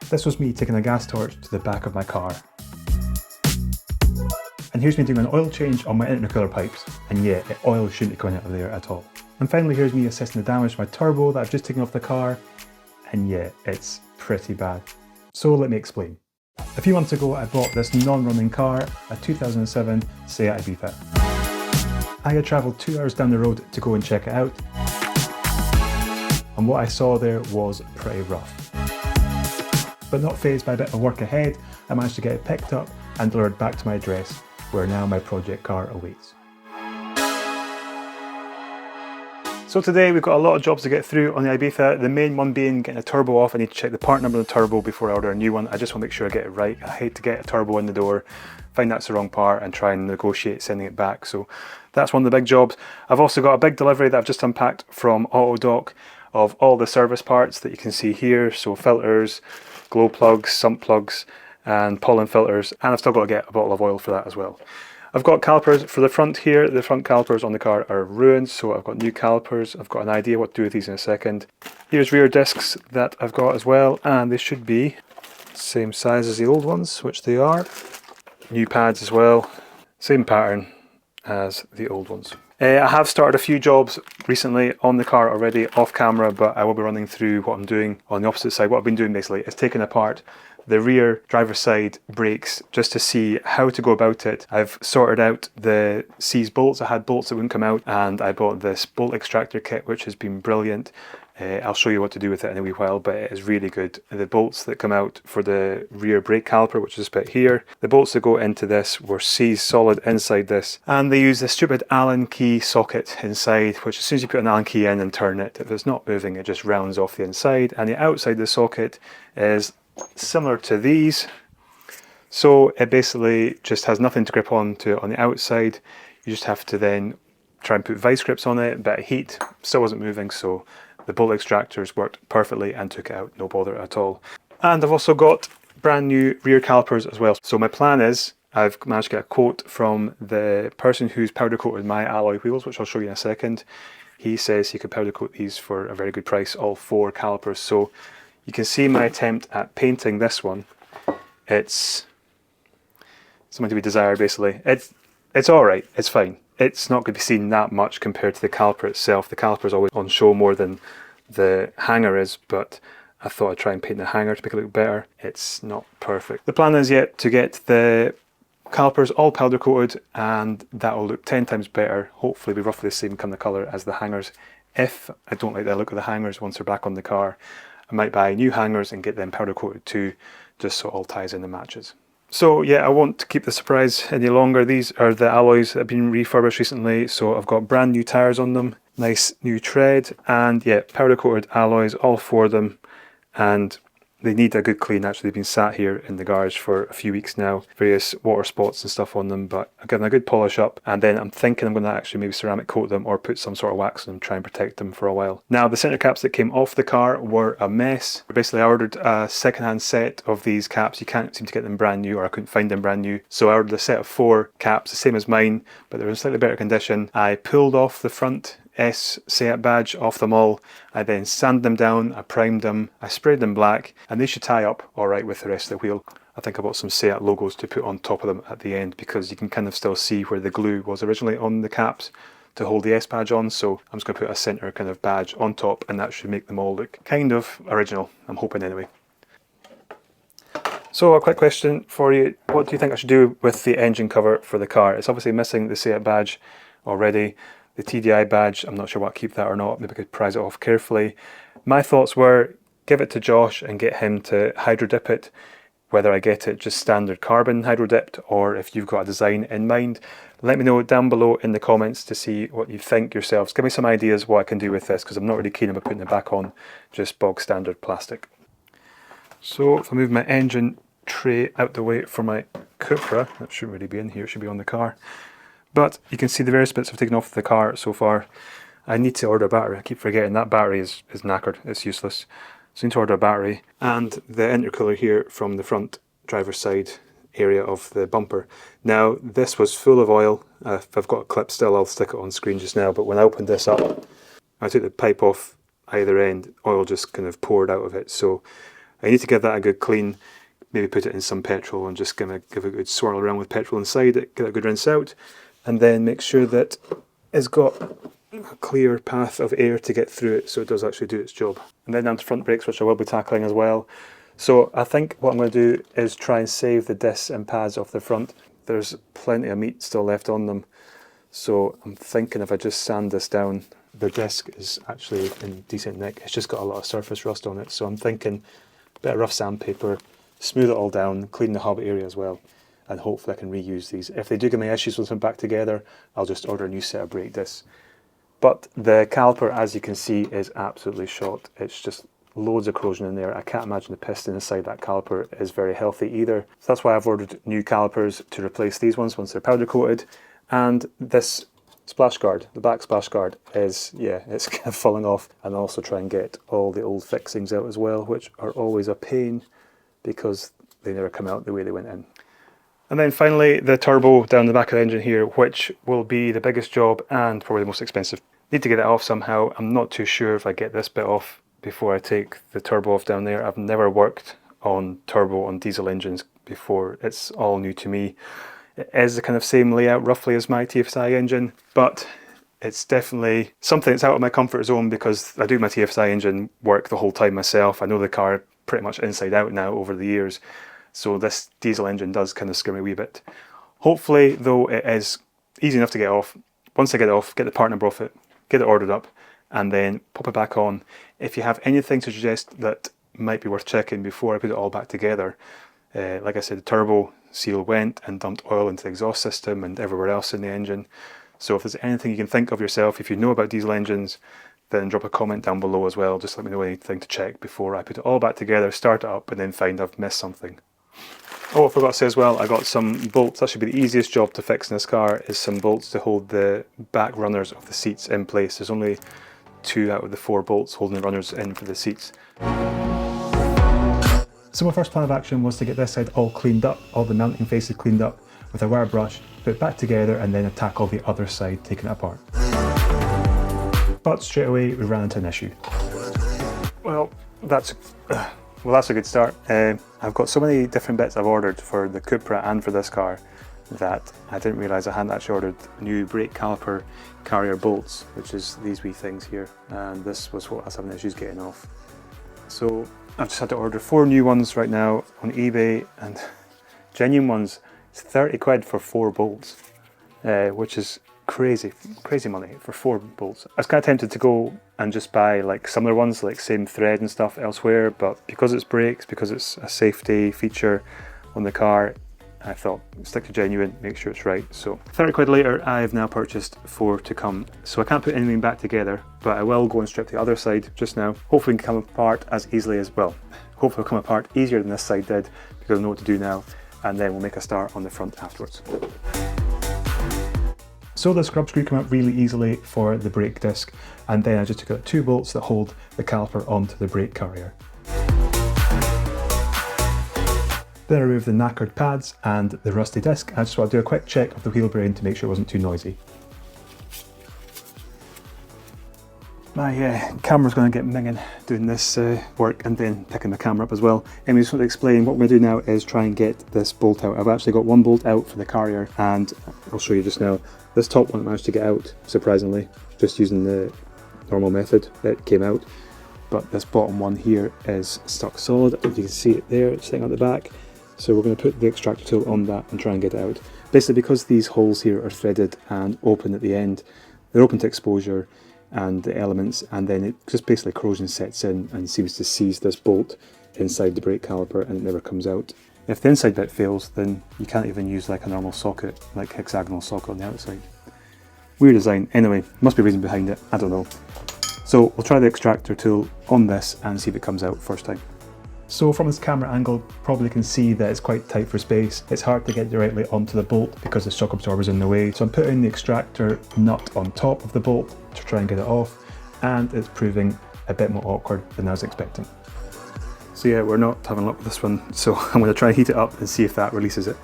This was me taking a gas torch to the back of my car. And here's me doing an oil change on my intercooler pipes, and yeah, oil shouldn't be coming out of there at all. And finally here's me assessing the damage to my turbo that I've just taken off the car, and yeah, it's pretty bad. So let me explain. A few months ago I bought this non-running car, a 2007 Seat Ibiza. I had travelled 2 hours down the road to go and check it out, and what I saw there was pretty rough. But not fazed by a bit of work ahead, I managed to get it picked up and delivered back to my address, where now my project car awaits. So today we've got a lot of jobs to get through on the Ibiza, the main one being getting a turbo off. I need to check the part number of the turbo before I order a new one. I just want to make sure I get it right. I hate to get a turbo in the door, find that's the wrong part and try and negotiate sending it back. So that's one of the big jobs. I've also got a big delivery that I've just unpacked from Autodoc of all the service parts that you can see here. So filters, glow plugs, sump plugs and pollen filters, and I've still got to get a bottle of oil for that as well. I've got calipers for the front here. The front calipers on the car are ruined, so I've got new calipers. I've got an idea what to do with these in a second. Here's rear discs that I've got as well, and they should be same size as the old ones, which they are. New pads as well, same pattern as the old ones. I have started a few jobs recently on the car already off camera, but I will be running through what I'm doing on the opposite side. What I've been doing basically is taking apart the rear driver's side brakes just to see how to go about it. I've sorted out the seized bolts. I had bolts that wouldn't come out, and I bought this bolt extractor kit which has been brilliant. I'll show you what to do with it in a wee while, but it is really good. The bolts that come out for the rear brake caliper, which is this bit here, the bolts that go into this were seized solid inside this, and they use this stupid Allen key socket inside, which as soon as you put an Allen key in and turn it, if it's not moving, it just rounds off the inside, and the outside of the socket is similar to these. So it basically just has nothing to grip on to on the outside. You just have to then try and put vice grips on it, a bit of heat, still wasn't moving, so the bolt extractors worked perfectly and took it out, no bother at all. And I've also got brand new rear calipers as well. So my plan is, I've managed to get a quote from the person who's powder coated my alloy wheels, which I'll show you in a second. He says he could powder coat these for a very good price, all 4 calipers. So you can see my attempt at painting this one. It's something to be desired basically. It's alright, it's fine. It's not going to be seen that much compared to the caliper itself. The caliper is always on show more than the hanger is, but I thought I'd try and paint the hanger to make it look better. It's not perfect. The plan is yet to get the calipers all powder coated, and that will look 10 times better. Hopefully be roughly the same kind of colour as the hangers. If I don't like the look of the hangers once they're back on the car, I might buy new hangers and get them powder coated too, just so it all ties in and matches. So yeah, I won't keep the surprise any longer. These are the alloys that have been refurbished recently, so I've got brand new tyres on them, nice new tread, and yeah, powder coated alloys, all 4 of them, and they need a good clean. Actually, they've been sat here in the garage for a few weeks now, various water spots and stuff on them, but I've given a good polish up, and then I'm thinking I'm going to actually maybe ceramic coat them or put some sort of wax on them, try and protect them for a while. Now, the centre caps that came off the car were a mess. Basically, I ordered a second-hand set of these caps. You can't seem to get them brand new, or I couldn't find them brand new, so I ordered a set of 4 caps, the same as mine, but they're in slightly better condition. I pulled off the front S Seat badge off them all. I then sanded them down, I primed them, I sprayed them black, and they should tie up alright with the rest of the wheel. I think I bought some Seat logos to put on top of them at the end, because you can kind of still see where the glue was originally on the caps to hold the S badge on, so I'm just going to put a centre kind of badge on top, and that should make them all look kind of original, I'm hoping anyway. So a quick question for you, what do you think I should do with the engine cover for the car? It's obviously missing the Seat badge already. The TDI badge, I'm not sure what, keep that or not, maybe I could prise it off carefully. My thoughts were, give it to Josh and get him to hydro dip it, whether I get it just standard carbon hydro dipped or if you've got a design in mind. Let me know down below in the comments to see what you think yourselves. Give me some ideas what I can do with this, because I'm not really keen about putting it back on just bog standard plastic. So if I move my engine tray out the way for my Cupra, that shouldn't really be in here, it should be on the car. But you can see the various bits I've taken off the car so far. I need to order a battery. I keep forgetting that battery is knackered, it's useless. So I need to order a battery. And the intercooler here from the front driver's side area of the bumper. Now this was full of oil. If I've got a clip still, I'll stick it on screen just now, but when I opened this up, I took the pipe off either end, oil just kind of poured out of it. So I need to give that a good clean, maybe put it in some petrol and just give it a good swirl around with petrol inside it, get a good rinse out, and then make sure that it's got a clear path of air to get through it so it does actually do its job. And then down to front brakes, which I will be tackling as well. So I think what I'm going to do is try and save the discs and pads off the front. There's plenty of meat still left on them, so I'm thinking if I just sand this down, the disc is actually in decent nick. It's just got a lot of surface rust on it, so I'm thinking a bit of rough sandpaper, smooth it all down, clean the hub area as well, and hopefully I can reuse these. If they do give me issues with them back together, I'll just order a new set of brake discs. But the caliper, as you can see, is absolutely shot. It's just loads of corrosion in there. I can't imagine the piston inside that caliper is very healthy either. So that's why I've ordered new calipers to replace these ones once they're powder coated. And this splash guard, the back splash guard, is, yeah, it's kind of falling off. And also try and get all the old fixings out as well, which are always a pain because they never come out the way they went in. And then finally, the turbo down the back of the engine here, which will be the biggest job and probably the most expensive. Need to get it off somehow. I'm not too sure if I get this bit off before I take the turbo off down there. I've never worked on turbo on diesel engines before. It's all new to me. It is the kind of same layout roughly as my TFSI engine, but it's definitely something that's out of my comfort zone because I do my TFSI engine work the whole time myself. I know the car pretty much inside out now over the years. So this diesel engine does kind of scare me a wee bit. Hopefully, though, it is easy enough to get off. Once I get it off, get the part number off it, get it ordered up, and then pop it back on. If you have anything to suggest that might be worth checking before I put it all back together, like I said, the turbo seal went and dumped oil into the exhaust system and everywhere else in the engine. So if there's anything you can think of yourself, if you know about diesel engines, then drop a comment down below as well. Just let me know anything to check before I put it all back together, start it up, and then find I've missed something. Oh, I forgot to say as well, I got some bolts. That should be the easiest job to fix in this car, is some bolts to hold the back runners of the seats in place. There's only 2 out of the 4 bolts holding the runners in for the seats. So my first plan of action was to get this side all cleaned up, all the mounting faces cleaned up with a wire brush, put it back together and then tackle the other side, taking it apart. But straight away we ran into an issue. Well, that's a good start. I've got so many different bits I've ordered for the Cupra and for this car that I didn't realise I hadn't actually ordered new brake caliper carrier bolts, which is these wee things here, and this was what I was having issues getting off. So I've just had to order 4 new ones right now on eBay, and genuine ones, it's 30 quid for 4 bolts, which is crazy money for 4 bolts. I was kind of tempted to go and just buy like similar ones, like same thread and stuff elsewhere, but because it's brakes, because it's a safety feature on the car, I thought stick to genuine, make sure it's right. So 30 quid later, I've now purchased 4 to come. So I can't put anything back together, but I will go and strip the other side just now. Hopefully it can come apart as easily as, well, hopefully it'll come apart easier than this side did, because I know what to do now, and then we'll make a start on the front afterwards. So the scrub screw came out really easily for the brake disc, and then I just took out 2 bolts that hold the caliper onto the brake carrier. Then I removed the knackered pads and the rusty disc. I just want to do a quick check of the wheel bearing to make sure it wasn't too noisy. My camera's going to get minging doing this work and then picking the camera up as well. Anyway, just want to explain what we're going to do now is try and get this bolt out. I've actually got 1 bolt out for the carrier, and I'll show you just now. This top one I managed to get out, surprisingly, just using the normal method. It came out, but this bottom one here is stuck solid. If you can see it there, it's sitting at the back. So we're going to put the extractor tool on that and try and get it out. Basically, because these holes here are threaded and open at the end, they're open to exposure and the elements, and then it just basically corrosion sets in and seems to seize this bolt inside the brake caliper and it never comes out. If the inside bit fails, then you can't even use like a normal socket, like hexagonal socket on the outside. Weird design. Anyway, must be a reason behind it, I don't know. So we'll try the extractor tool on this and see if it comes out first time. So from this camera angle, probably can see that it's quite tight for space. It's hard to get directly onto the bolt because the shock absorber is in the way. So I'm putting the extractor nut on top of the bolt to try and get it off, and it's proving a bit more awkward than I was expecting. So yeah, we're not having luck with this one, so I'm going to try and heat it up and see if that releases it.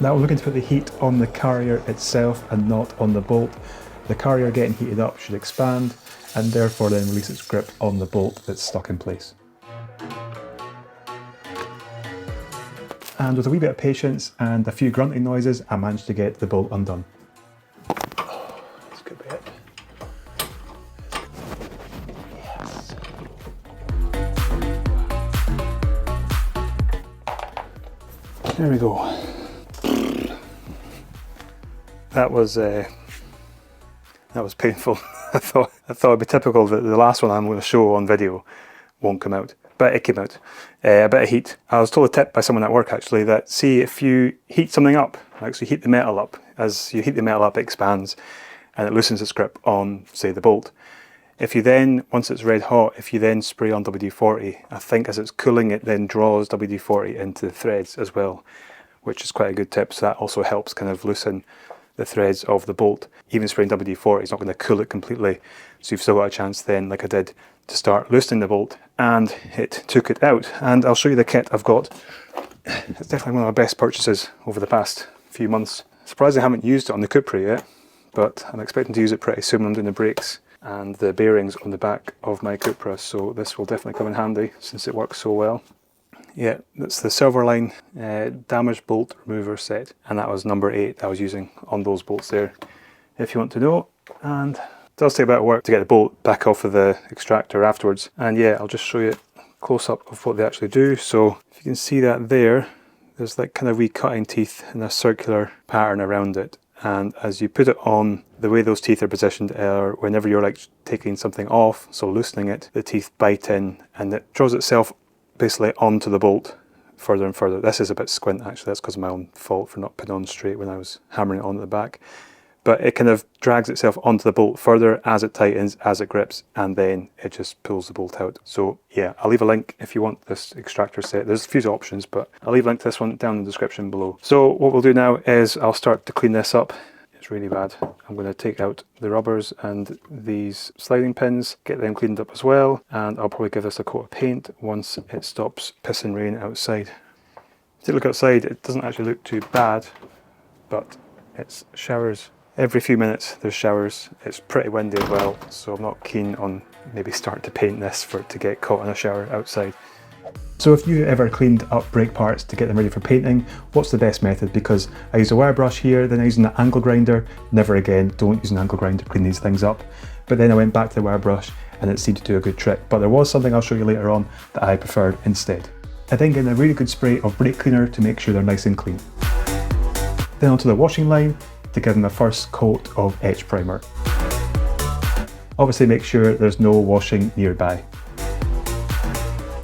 Now we're looking to put the heat on the carrier itself and not on the bolt. The carrier getting heated up should expand and therefore then release its grip on the bolt that's stuck in place. And with a wee bit of patience and a few grunting noises, I managed to get the bolt undone. This could be it. Yes. There we go. That was painful. I thought it'd be typical that the last one I'm going to show on video won't come out, but it came out. A bit of heat. I was told a tip by someone at work actually that see if you heat something up, actually heat the metal up. As you heat the metal up, it expands and it loosens its grip on, say, the bolt. If you then, once it's red hot, if you then spray on WD-40, I think as it's cooling it then draws WD-40 into the threads as well, which is quite a good tip. So that also helps kind of loosen the threads of the bolt. Even spraying WD-40 is not going to cool it completely, so you've still got a chance then, like I did, to start loosening the bolt, and it took it out. And I'll show you the kit I've got. It's definitely one of my best purchases over the past few months. Surprised I haven't used it on the Cupra yet, but I'm expecting to use it pretty soon when I'm doing the brakes and the bearings on the back of my Cupra, so this will definitely come in handy since it works so well. Yeah, that's the Silverline damaged bolt remover set, and that was number 8 I was using on those bolts there, if you want to know. And it does take a bit of work to get the bolt back off of the extractor afterwards. And yeah, I'll just show you a close-up of what they actually do. So if you can see that there's like kind of wee cutting teeth in a circular pattern around it. And as you put it on, the way those teeth are positioned are whenever you're like taking something off, so loosening it, the teeth bite in and it draws itself basically onto the bolt further and further. This is a bit squint actually, that's because of my own fault for not putting on straight when I was hammering it on at the back. But it kind of drags itself onto the bolt further as it tightens, as it grips, and then it just pulls the bolt out. So yeah, I'll leave a link if you want this extractor set. There's a few options, but I'll leave a link to this one down in the description below. So what we'll do now is I'll start to clean this up. It's really bad. I'm going to take out the rubbers and these sliding pins, get them cleaned up as well, and I'll probably give this a coat of paint once it stops pissing rain outside. If you look outside, it doesn't actually look too bad, but it's showers. Every few minutes there's showers. It's pretty windy as well, so I'm not keen on maybe starting to paint this for it to get caught in a shower outside. So if you've ever cleaned up brake parts to get them ready for painting, what's the best method? Because I use a wire brush here, then I use an angle grinder. Never again, don't use an angle grinder to clean these things up. But then I went back to the wire brush and it seemed to do a good trick. But there was something I'll show you later on that I preferred instead. I then get a really good spray of brake cleaner to make sure they're nice and clean. Then onto the washing line to give them a first coat of etch primer. Obviously make sure there's no washing nearby.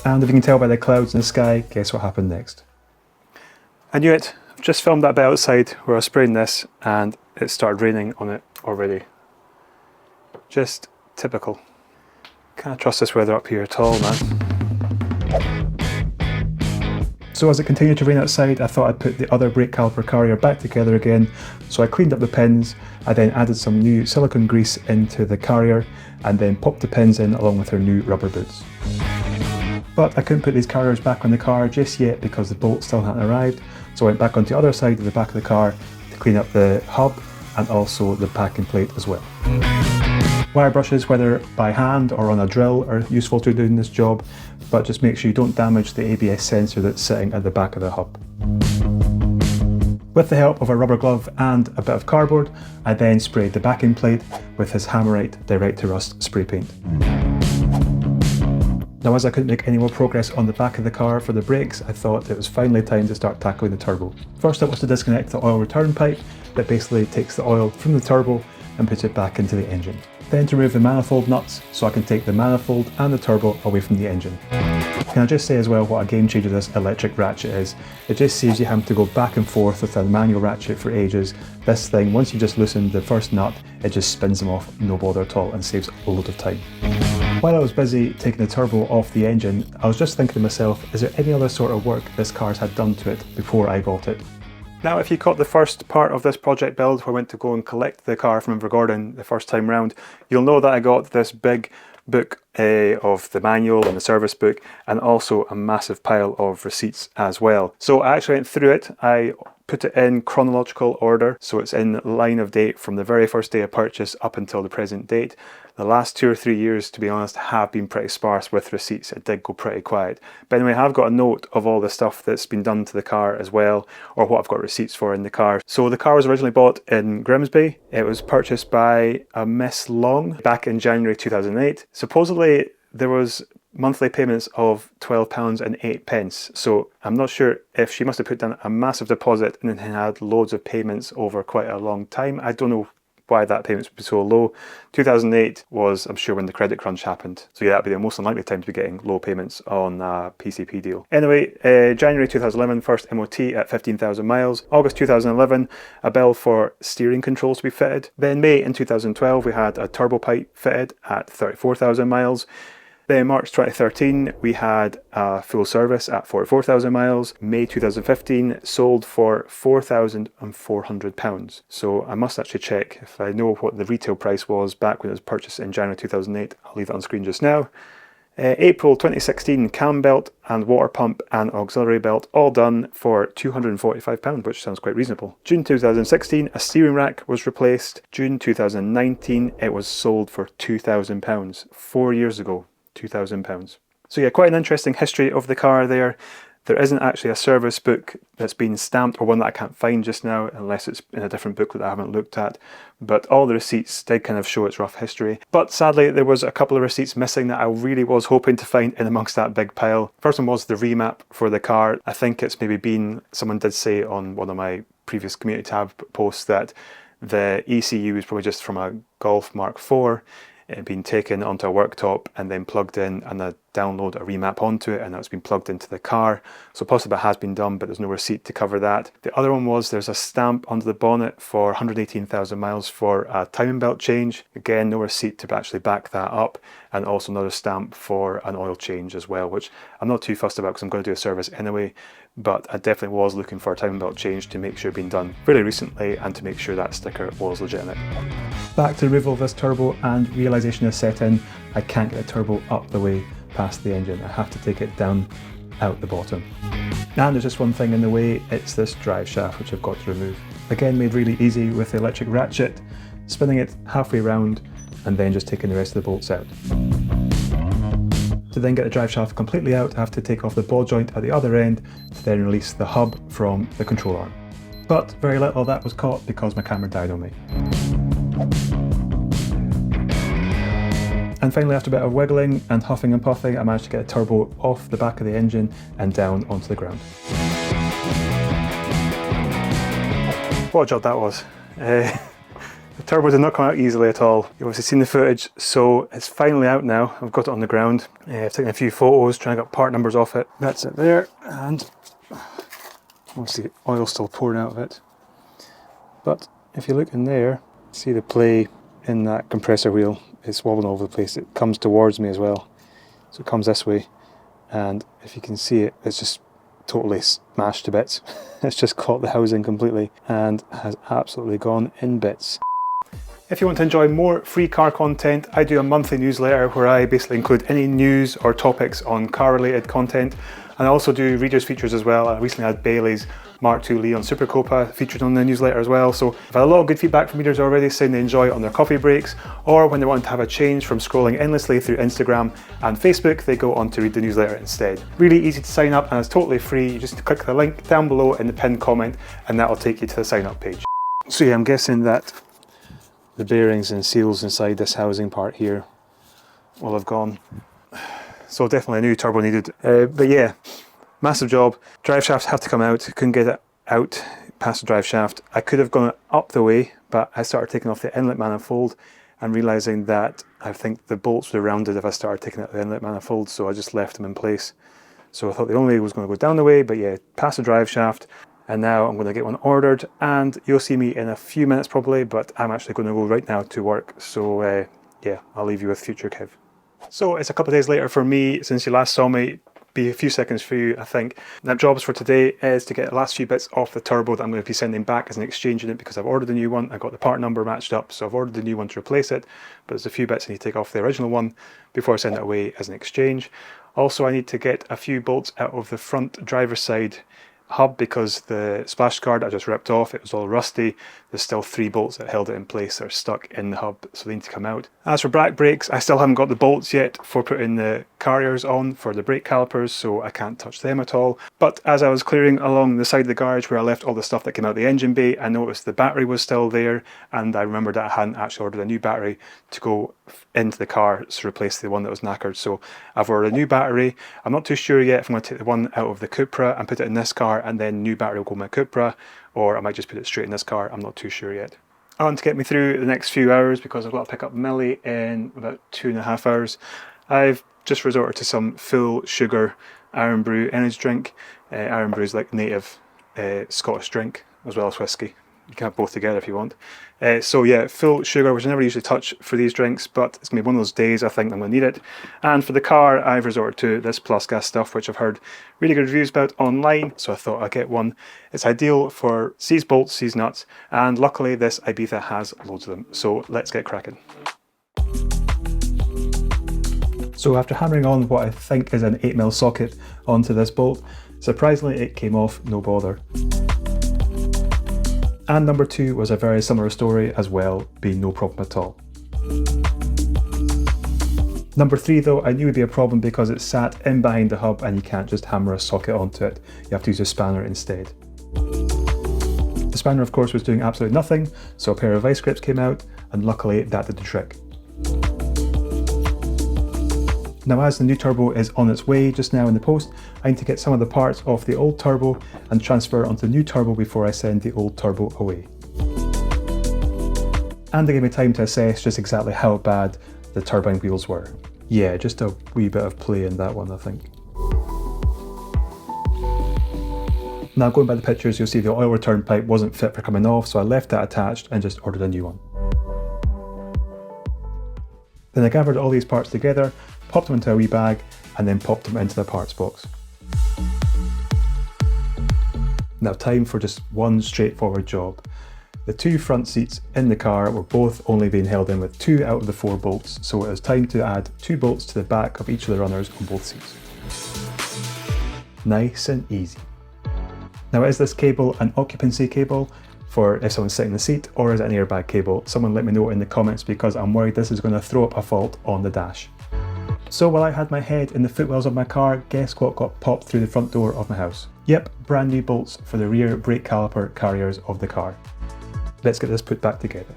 And if you can tell by the clouds in the sky, guess what happened next? I knew it. I've just filmed that bit outside where I was spraying this and it started raining on it already. Just typical. Can't trust this weather up here at all, man. So as it continued to rain outside, I thought I'd put the other brake caliper carrier back together again. So I cleaned up the pins, I then added some new silicone grease into the carrier and then popped the pins in along with her new rubber boots. But I couldn't put these carriers back on the car just yet because the bolt still hadn't arrived. So I went back onto the other side of the back of the car to clean up the hub and also the packing plate as well. Wire brushes, whether by hand or on a drill, are useful to doing this job, but just make sure you don't damage the ABS sensor that's sitting at the back of the hub. With the help of a rubber glove and a bit of cardboard, I then sprayed the backing plate with his Hammerite Direct to Rust spray paint. Now as I couldn't make any more progress on the back of the car for the brakes, I thought it was finally time to start tackling the turbo. First up was to disconnect the oil return pipe that basically takes the oil from the turbo and puts it back into the engine. Then to remove the manifold nuts so I can take the manifold and the turbo away from the engine. Can I just say as well what a game changer this electric ratchet is. It just saves you having to go back and forth with a manual ratchet for ages. This thing, once you just loosen the first nut, it just spins them off, no bother at all, and saves a load of time. While I was busy taking the turbo off the engine, I was just thinking to myself, is there any other sort of work this car's had done to it before I bought it? Now, if you caught the first part of this project build where I went to go and collect the car from Invergordon the first time round, you'll know that I got this big book of the manual and the service book, and also a massive pile of receipts as well. So I actually went through it. I put it in chronological order, so it's in line of date from the very first day of purchase up until the present date. The last 2 or 3 years, to be honest, have been pretty sparse with receipts. It did go pretty quiet. But anyway, I've got a note of all the stuff that's been done to the car as well, or what I've got receipts for in the car. So the car was originally bought in Grimsby. It was purchased by a Miss Long back in January 2008. Supposedly there was monthly payments of £12.08. So I'm not sure if she must have put down a massive deposit and then had loads of payments over quite a long time. I don't know why that payment would be so low. 2008 was, I'm sure, when the credit crunch happened. So yeah, that'd be the most unlikely time to be getting low payments on a PCP deal. Anyway, January 2011, first MOT at 15,000 miles. August 2011, a bill for steering controls to be fitted. Then May in 2012, we had a turbo pipe fitted at 34,000 miles. Then March 2013, we had a full service at 44,000 miles. May 2015, sold for £4,400. So I must actually check if I know what the retail price was back when it was purchased in January 2008. I'll leave that on screen just now. April 2016, cam belt and water pump and auxiliary belt all done for £245, which sounds quite reasonable. June 2016, a steering rack was replaced. June 2019, it was sold for £2,000. 4 years ago. £2,000. So yeah, quite an interesting history of the car there. There isn't actually a service book that's been stamped, or one that I can't find just now, unless it's in a different booklet that I haven't looked at. But all the receipts did kind of show its rough history. But sadly, there was a couple of receipts missing that I really was hoping to find in amongst that big pile. First one was the remap for the car. I think it's maybe been, someone did say on one of my previous community tab posts that the ECU is probably just from a Golf Mark IV. It had been taken onto a worktop and then plugged in, and I download a remap onto it, and that's been plugged into the car. So possibly it has been done, but there's no receipt to cover that. The other one was there's a stamp under the bonnet for 118,000 miles for a timing belt change. Again, no receipt to actually back that up, and also another stamp for an oil change as well, which I'm not too fussed about because I'm going to do a service anyway. But I definitely was looking for a timing belt change to make sure it'd been done fairly recently and to make sure that sticker was legitimate. Back to the removal of this turbo, and realisation has set in. I can't get the turbo up the way past the engine. I have to take it down out the bottom. And there's just one thing in the way, it's this drive shaft which I've got to remove. Again, made really easy with the electric ratchet, spinning it halfway round and then just taking the rest of the bolts out. To then get the drive shaft completely out, I have to take off the ball joint at the other end to then release the hub from the control arm. But very little of that was caught because my camera died on me. And finally, after a bit of wiggling and huffing and puffing, I managed to get the turbo off the back of the engine and down onto the ground. What a job that was. The turbo did not come out easily at all. You've obviously seen the footage, so it's finally out now. I've got it on the ground. I've taken a few photos, trying to get part numbers off it. That's it there, and obviously oil still pouring out of it. But if you look in there, see the play in that compressor wheel. It's wobbling all over the place. It comes towards me as well. So it comes this way, and if you can see it, it's just totally smashed to bits. It's just caught the housing completely and has absolutely gone in bits. If you want to enjoy more free car content, I do a monthly newsletter where I basically include any news or topics on car related content. And I also do readers features as well. I recently had Bailey's Mark II Leon Super Copa featured on the newsletter as well. So I've had a lot of good feedback from readers already saying they enjoy it on their coffee breaks, or when they want to have a change from scrolling endlessly through Instagram and Facebook, they go on to read the newsletter instead. Really easy to sign up and it's totally free. You just click the link down below in the pinned comment and that'll take you to the sign up page. So yeah, I'm guessing that the bearings and seals inside this housing part here will have gone. So definitely a new turbo needed. But yeah, massive job. Drive shafts have to come out. Couldn't get it out past the drive shaft. I could have gone up the way, but I started taking off the inlet manifold and realizing that I think the bolts would have rounded if I started taking out the inlet manifold, so I just left them in place. So I thought the only way was going to go down the way, but yeah, past the drive shaft. And now I'm going to get one ordered, and you'll see me in a few minutes probably, but I'm actually going to go right now to work. So yeah, I'll leave you with future Kev. So it's a couple of days later for me since you last saw me. Be a few seconds for you, I think. Now, jobs for today is to get the last few bits off the turbo that I'm going to be sending back as an exchange unit because I've ordered a new one. I got the part number matched up, so I've ordered the new one to replace it. But there's a few bits I need to take off the original one before I send it away as an exchange. Also, I need to get a few bolts out of the front driver's side hub because the splash guard I just ripped off, it was all rusty. There's still 3 bolts that held it in place that are stuck in the hub, so they need to come out. As for back brakes, I still haven't got the bolts yet for putting the carriers on for the brake calipers, so I can't touch them at all. But as I was clearing along the side of the garage where I left all the stuff that came out the engine bay, I noticed the battery was still there, and I remembered that I hadn't actually ordered a new battery to go into the car to replace the one that was knackered. So I've ordered a new battery. I'm not too sure yet if I'm going to take the one out of the Cupra and put it in this car, and then new battery will go in my Cupra, or I might just put it straight in this car. I'm not too sure yet. On to get me through the next few hours, because I've got to pick up Millie in about 2.5 hours. I've just resorted to some full sugar Iron Brew energy drink. Iron Brew is like native Scottish drink as well as whiskey. You can have both together if you want. So yeah, full sugar, which I never usually touch for these drinks, but it's going to be one of those days I think I'm going to need it. And for the car, I've resorted to this Plus Gas stuff, which I've heard really good reviews about online, so I thought I'd get one. It's ideal for sees bolts, sees nuts, and luckily this Ibiza has loads of them. So let's get cracking. So after hammering on what I think is an 8mm socket onto this bolt, surprisingly it came off no bother. And number 2 was a very similar story as well, being no problem at all. Number 3 though, I knew would be a problem because it sat in behind the hub and you can't just hammer a socket onto it. You have to use a spanner instead. The spanner of course was doing absolutely nothing, so a pair of vice grips came out, and luckily that did the trick. Now as the new turbo is on its way just now in the post, I need to get some of the parts off the old turbo and transfer onto the new turbo before I send the old turbo away. And they gave me time to assess just exactly how bad the turbine wheels were. Yeah, just a wee bit of play in that one I think. Now going by the pictures, you'll see the oil return pipe wasn't fit for coming off, so I left that attached and just ordered a new one. Then I gathered all these parts together, popped them into a wee bag, and then popped them into the parts box. Now time for just one straightforward job. The 2 front seats in the car were both only being held in with 2 out of the 4 bolts, so it was time to add 2 bolts to the back of each of the runners on both seats. Nice and easy. Now is this cable an occupancy cable for if someone's sitting in the seat, or is it an airbag cable? Someone let me know in the comments because I'm worried this is going to throw up a fault on the dash. So while I had my head in the footwells of my car, guess what got popped through the front door of my house? Yep, brand new bolts for the rear brake caliper carriers of the car. Let's get this put back together.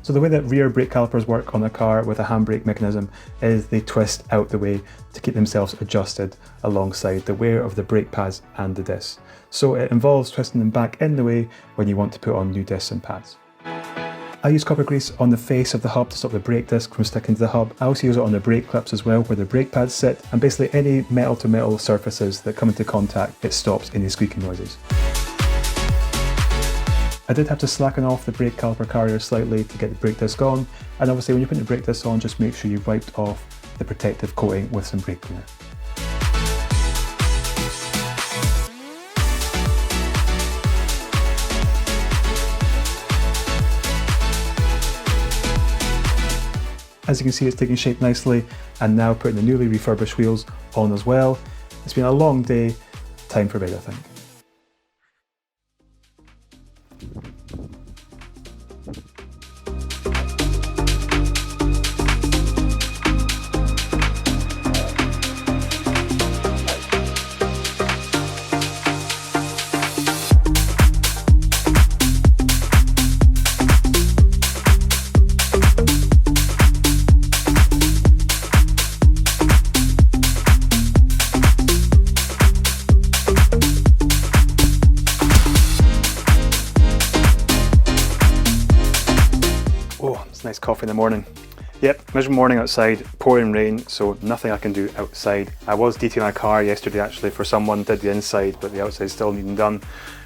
So the way that rear brake calipers work on a car with a handbrake mechanism is they twist out the way to keep themselves adjusted alongside the wear of the brake pads and the discs. So it involves twisting them back in the way when you want to put on new discs and pads. I use copper grease on the face of the hub to stop the brake disc from sticking to the hub. I also use it on the brake clips as well where the brake pads sit, and basically any metal to metal surfaces that come into contact, it stops any squeaking noises. I did have to slacken off the brake caliper carrier slightly to get the brake disc on, and obviously when you put the brake disc on, just make sure you've wiped off the protective coating with some brake cleaner. As you can see, it's taking shape nicely, and now putting the newly refurbished wheels on as well. It's been a long day, time for bed I think. Nice coffee in the morning. Yep, miserable morning outside, pouring rain, so nothing I can do outside. I was detailing my car yesterday actually for someone, did the inside, but the outside still needing done.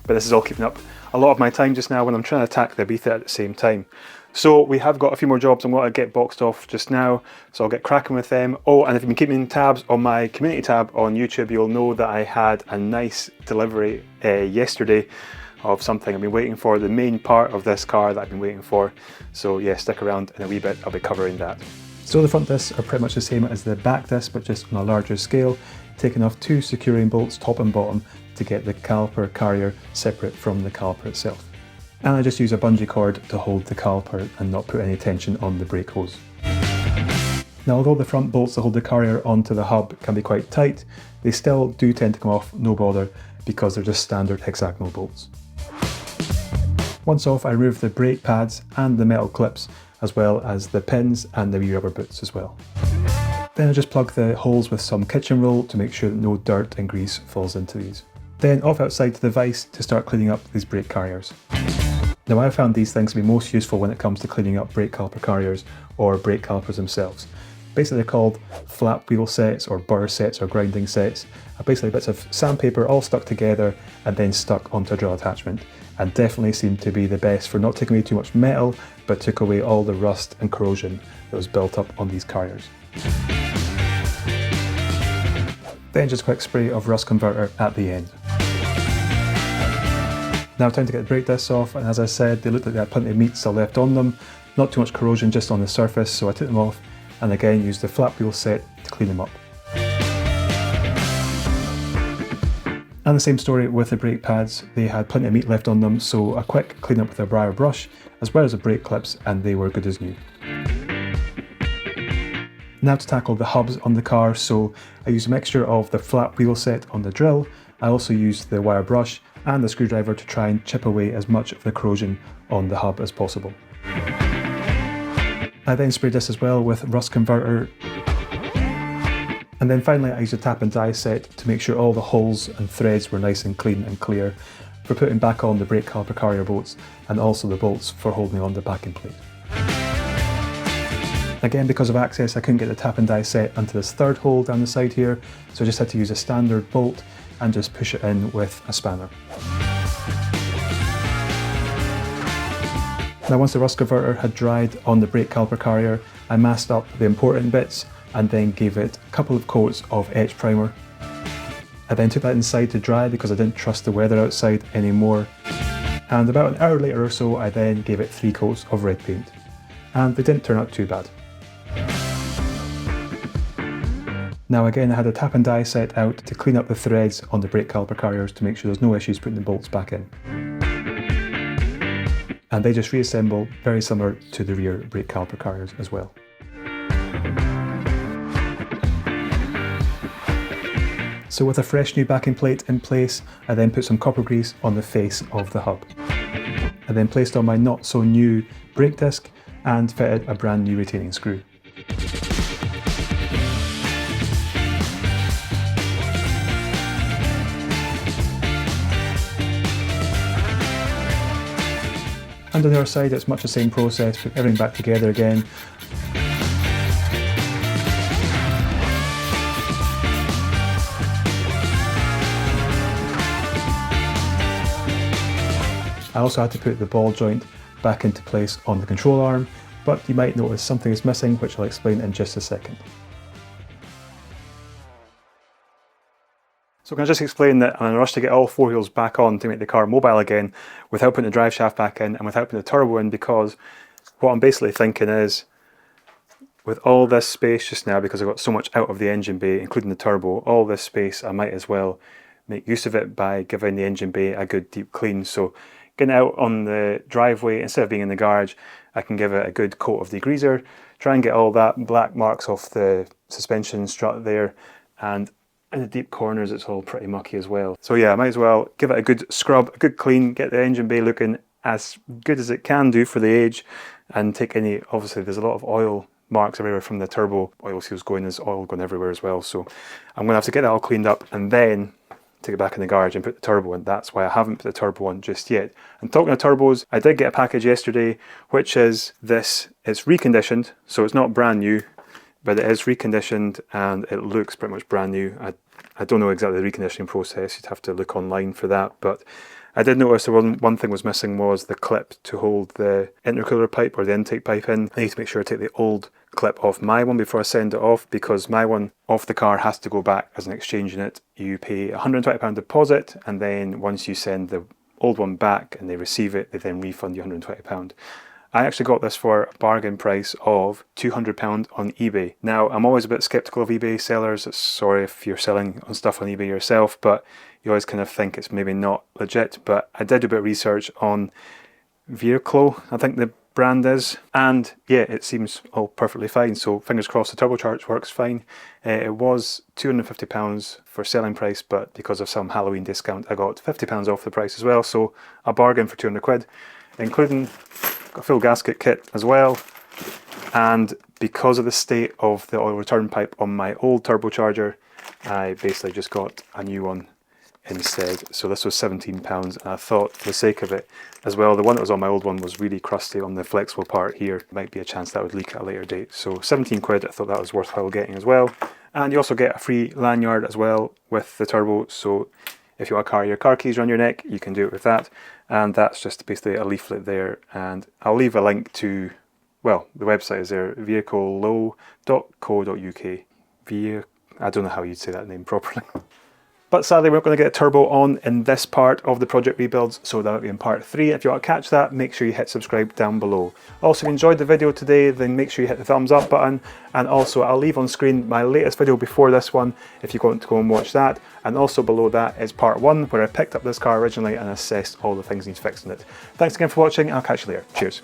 But this is all keeping up a lot of my time just now when I'm trying to attack the Ibiza at the same time. So we have got a few more jobs I'm going to get boxed off just now, so I'll get cracking with them. Oh, and if you've been keeping tabs on my community tab on YouTube, you'll know that I had a nice delivery yesterday of something I've been waiting for, the main part of this car that I've been waiting for. So yeah, stick around in a wee bit, I'll be covering that. So the front discs are pretty much the same as the back disc, but just on a larger scale. taking off 2 securing bolts top and bottom to get the caliper carrier separate from the caliper itself. And I just use a bungee cord to hold the caliper and not put any tension on the brake hose. Now, although the front bolts that hold the carrier onto the hub can be quite tight, they still do tend to come off no bother because they're just standard hexagonal bolts. Once off, I remove the brake pads and the metal clips, as well as the pins and the wee rubber boots as well. Then I just plug the holes with some kitchen roll to make sure that no dirt and grease falls into these. Then off outside to the vise to start cleaning up these brake carriers. Now, I found these things to be most useful when it comes to cleaning up brake caliper carriers or brake calipers themselves. Basically, they're called flap wheel sets or burr sets or grinding sets. Basically bits of sandpaper all stuck together and then stuck onto a drill attachment, and definitely seemed to be the best for not taking away too much metal, but took away all the rust and corrosion that was built up on these carriers. Then just a quick spray of rust converter at the end. Now time to get the brake discs off, and as I said, they looked like they had plenty of meat still left on them. Not too much corrosion just on the surface, so I took them off and again used the flap wheel set to clean them up. And the same story with the brake pads. They had plenty of meat left on them, so a quick clean up with a briar brush as well as the brake clips, and they were good as new. Now to tackle the hubs on the car, so I used a mixture of the flap wheel set on the drill. I also used the wire brush and the screwdriver to try and chip away as much of the corrosion on the hub as possible. I then sprayed this as well with rust converter. And then finally I used a tap and die set to make sure all the holes and threads were nice and clean and clear for putting back on the brake caliper carrier bolts, and also the bolts for holding on the backing plate. Again, because of access, I couldn't get the tap and die set onto this third hole down the side here, so I just had to use a standard bolt and just push it in with a spanner. Now, once the rust converter had dried on the brake caliper carrier, I masked up the important bits and then gave it a couple of coats of etch primer. I then took that inside to dry because I didn't trust the weather outside anymore. And about an hour later or so, I then gave it 3 coats of red paint. And they didn't turn out too bad. Now again, I had a tap and die set out to clean up the threads on the brake caliper carriers to make sure there's no issues putting the bolts back in. And they just reassemble very similar to the rear brake caliper carriers as well. So with a fresh new backing plate in place, I then put some copper grease on the face of the hub. I then placed on my not so new brake disc and fitted a brand new retaining screw. And on the other side, it's much the same process, put everything back together again. I also had to put the ball joint back into place on the control arm, but you might notice something is missing, which I'll explain in just a second. So can I just explain that I'm in a rush to get all 4 wheels back on to make the car mobile again without putting the drive shaft back in and without putting the turbo in, because what I'm basically thinking is, with all this space just now, because I've got so much out of the engine bay, including the turbo, all this space, I might as well make use of it by giving the engine bay a good deep clean. So getting out on the driveway, instead of being in the garage, I can give it a good coat of degreaser, try and get all that black marks off the suspension strut there, and in the deep corners it's all pretty mucky as well. So yeah, I might as well give it a good scrub, a good clean, get the engine bay looking as good as it can do for the age, and take any, obviously there's a lot of oil marks everywhere from the turbo oil seals going, there's oil going everywhere as well, so I'm going to have to get that all cleaned up and then take it back in the garage and put the turbo in. That's why I haven't put the turbo on just yet. And talking of turbos, I did get a package yesterday, which is this. It's reconditioned, so it's not brand new, but it is reconditioned and it looks pretty much brand new. I don't know exactly the reconditioning process, you'd have to look online for that, but I did notice the one thing was missing was the clip to hold the intercooler pipe or the intake pipe in. I need to make sure I take the old clip off my one before I send it off, because my one off the car has to go back as an exchange unit. You pay £120 deposit, and then once you send the old one back and they receive it, they then refund you £120. I actually got this for a bargain price of £200 on eBay. Now, I'm always a bit skeptical of eBay sellers. Sorry if you're selling on stuff on eBay yourself, but you always kind of think it's maybe not legit. But I did a bit of research on Vehicle, I think the brand is, and yeah, it seems all perfectly fine, so fingers crossed the turbocharge works fine. It was £250 for selling price, but because of some Halloween discount I got £50 off the price as well, so a bargain for 200 quid, including a full gasket kit as well. And because of the state of the oil return pipe on my old turbocharger, I basically just got a new one instead. So this was £17, and I thought for the sake of it as well, the one that was on my old one was really crusty on the flexible part here. Might be a chance that would leak at a later date. So 17 quid, I thought that was worthwhile getting as well. And you also get a free lanyard as well with the turbo, so if you want to carry your car keys around your neck, you can do it with that. And that's just basically a leaflet there, and I'll leave a link to, well, the website is there, vehiclelow.co.uk. I don't know how you'd say that name properly. But sadly, we're not going to get a turbo on in this part of the project rebuilds, so that'll be in part 3. If you want to catch that, make sure you hit subscribe down below. Also, if you enjoyed the video today, then make sure you hit the thumbs up button. And also, I'll leave on screen my latest video before this one, if you want to go and watch that. And also below that is part 1, where I picked up this car originally and assessed all the things needs fixing it. Thanks again for watching, and I'll catch you later. Cheers.